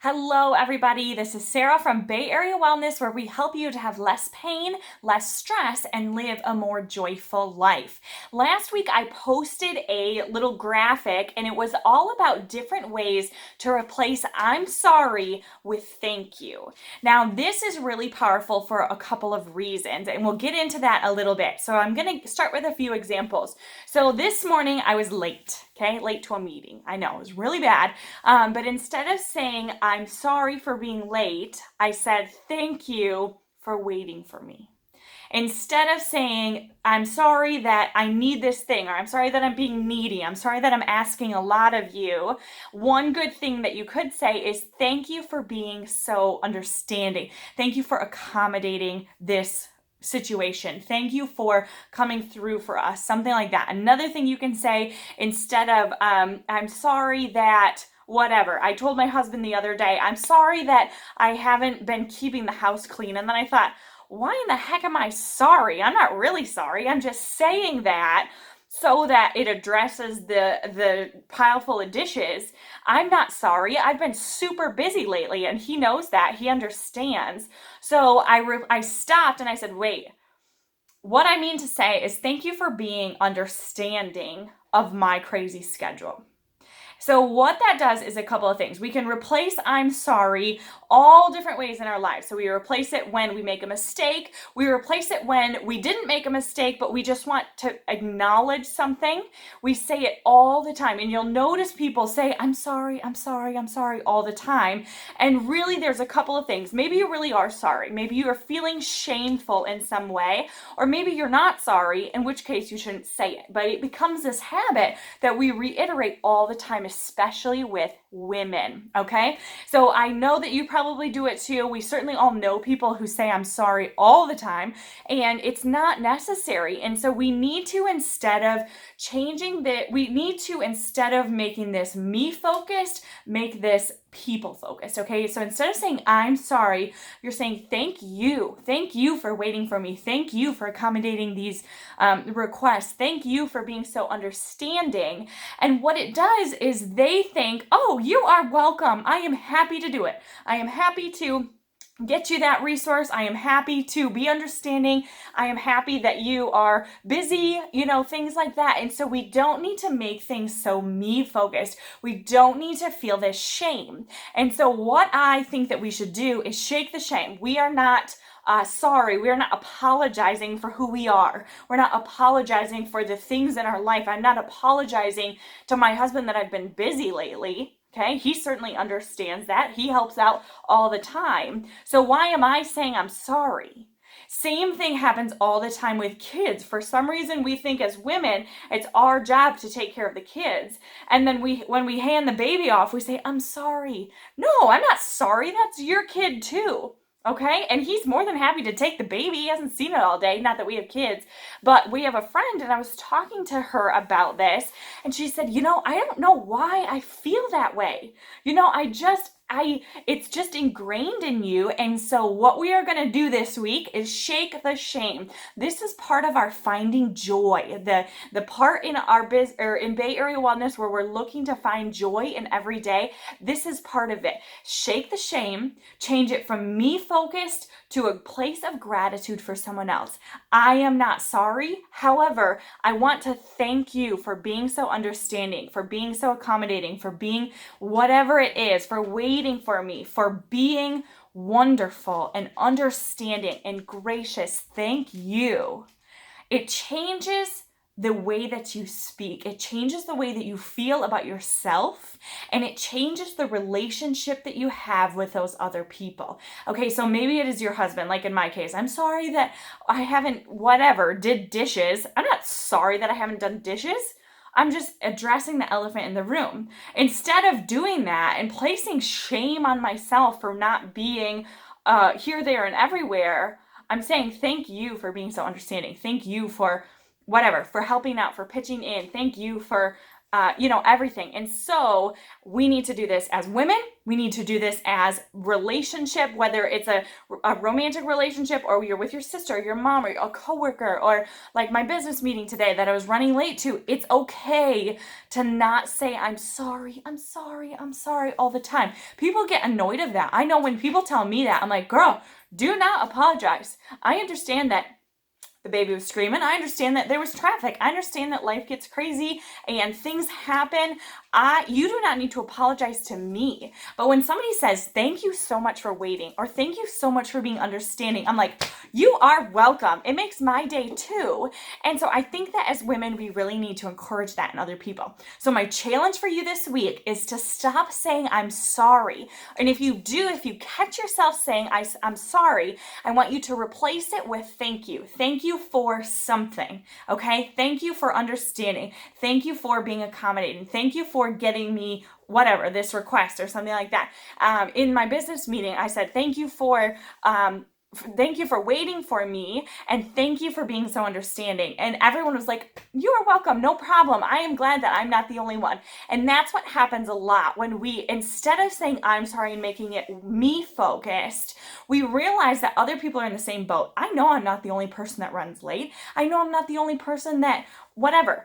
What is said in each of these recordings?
Hello, everybody. This is Sarah from Bay Area Wellness, where we help you to have less pain, less stress, and live a more joyful life. Last week, I posted a little graphic, and it was all about different ways to replace I'm sorry with thank you. Now, this is really powerful for a couple of reasons, and we'll get into that a little bit. So, I'm going to start with a few examples. So, this morning, I was late. Okay, late to a meeting. I know it was really bad. But instead of saying, I'm sorry for being late, I said, thank you for waiting for me. Instead of saying, I'm sorry that I need this thing, or I'm sorry that I'm being needy, I'm sorry that I'm asking a lot of you, one good thing that you could say is, thank you for being so understanding. Thank you for accommodating this situation. Thank you for coming through for us. Something like that. Another thing you can say instead of, I'm sorry that whatever. I told my husband the other day, I'm sorry that I haven't been keeping the house clean. And then I thought, why in the heck am I sorry? I'm not really sorry. I'm just saying that so that it addresses the pile full of dishes. I'm not sorry. I've been super busy lately, and he knows that. He understands. So I stopped and I said, wait, what I mean to say is thank you for being understanding of my crazy schedule. So what that does is a couple of things. We can replace I'm sorry all different ways in our lives. So we replace it when we make a mistake. We replace it when we didn't make a mistake, but we just want to acknowledge something. We say it all the time. And you'll notice people say, I'm sorry, I'm sorry, I'm sorry all the time. And really there's a couple of things. Maybe you really are sorry. Maybe you are feeling shameful in some way, or maybe you're not sorry, in which case you shouldn't say it. But it becomes this habit that we reiterate all the time, especially with women, okay? So I know that you probably do it too. We certainly all know people who say I'm sorry all the time, and it's not necessary. And so we need to, instead of instead of making this me focused, make this people focused, okay? So instead of saying I'm sorry, you're saying thank you. Thank you for waiting for me. Thank you for accommodating these requests. Thank you for being so understanding. And what it does is they think, oh, you are welcome. I am happy to do it. I am happy to get you that resource. I am happy to be understanding. I am happy that you are busy, things like that. And so we don't need to make things so me focused. We don't need to feel this shame. And so what I think that we should do is shake the shame. We are not sorry. We are not apologizing for who we are. We're not apologizing for the things in our life. I'm not apologizing to my husband that I've been busy lately. Okay, he certainly understands that. He helps out all the time. So why am I saying I'm sorry? Same thing happens all the time with kids. For some reason, we think as women, it's our job to take care of the kids. And then when we hand the baby off, we say, I'm sorry. No, I'm not sorry. That's your kid too. Okay, and he's more than happy to take the baby. He hasn't seen it all day. Not that we have kids, but we have a friend, and I was talking to her about this, and she said, I don't know why I feel that way. It's just ingrained in you. And so what we are going to do this week is shake the shame. This is part of our finding joy, the part in our in Bay Area Wellness where we're looking to find joy in every day. This is part of it. Shake the shame, change it from me focused to a place of gratitude for someone else. I am not sorry. However, I want to thank you for being so understanding, for being so accommodating, for being whatever it is, for waiting for me, for being wonderful and understanding and gracious. Thank you. It changes the way that you speak. It changes the way that you feel about yourself, and it changes the relationship that you have with those other people. Okay, so maybe it is your husband, like in my case. I'm sorry that I haven't, did dishes. I'm not sorry that I haven't done dishes. I'm just addressing the elephant in the room. Instead of doing that and placing shame on myself for not being here, there, and everywhere, I'm saying thank you for being so understanding. Thank you for for helping out, for pitching in. Thank you for everything. And so we need to do this as women. We need to do this as relationship, whether it's a romantic relationship or you're with your sister, or your mom, or a coworker, or like my business meeting today that I was running late to. It's okay to not say, I'm sorry, I'm sorry, I'm sorry all the time. People get annoyed of that. I know when people tell me that, I'm like, girl, do not apologize. I understand that the baby was screaming. I understand that there was traffic. I understand that life gets crazy and things happen. You do not need to apologize to me. But when somebody says, thank you so much for waiting, or thank you so much for being understanding, I'm like, you are welcome. It makes my day too. And so I think that as women, we really need to encourage that in other people. So my challenge for you this week is to stop saying, I'm sorry. And if you catch yourself saying, I'm sorry, I want you to replace it with thank you. Thank you for something, okay? Thank you for understanding. Thank you for being accommodating. Thank you for getting me whatever, this request or something like that. In my business meeting, I said, thank you for waiting for me, and thank you for being so understanding. And everyone was like, you are welcome, no problem. I am glad that I'm not the only one. And that's what happens a lot when we, instead of saying I'm sorry and making it me focused, we realize that other people are in the same boat. I know I'm not the only person that runs late. I know I'm not the only person that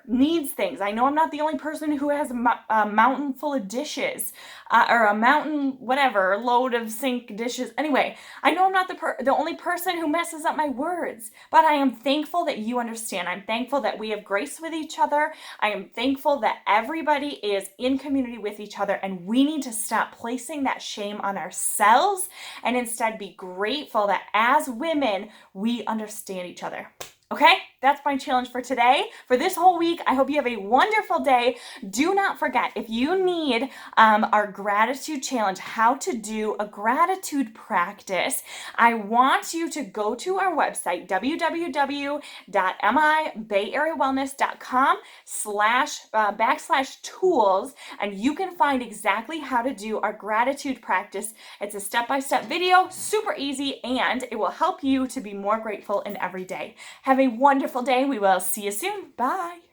needs things. I know I'm not the only person who has a mountain full of dishes, or a mountain, load of sink dishes. Anyway, I know I'm not the only person who messes up my words, but I am thankful that you understand. I'm thankful that we have grace with each other. I am thankful that everybody is in community with each other, and we need to stop placing that shame on ourselves and instead be grateful that as women, we understand each other. Okay, that's my challenge for today. For this whole week, I hope you have a wonderful day. Do not forget, if you need our gratitude challenge, how to do a gratitude practice, I want you to go to our website, www.mibayareawellness.com/tools, and you can find exactly how to do our gratitude practice. It's a step-by-step video, super easy, and it will help you to be more grateful in every day. Have a wonderful day. We will see you soon. Bye.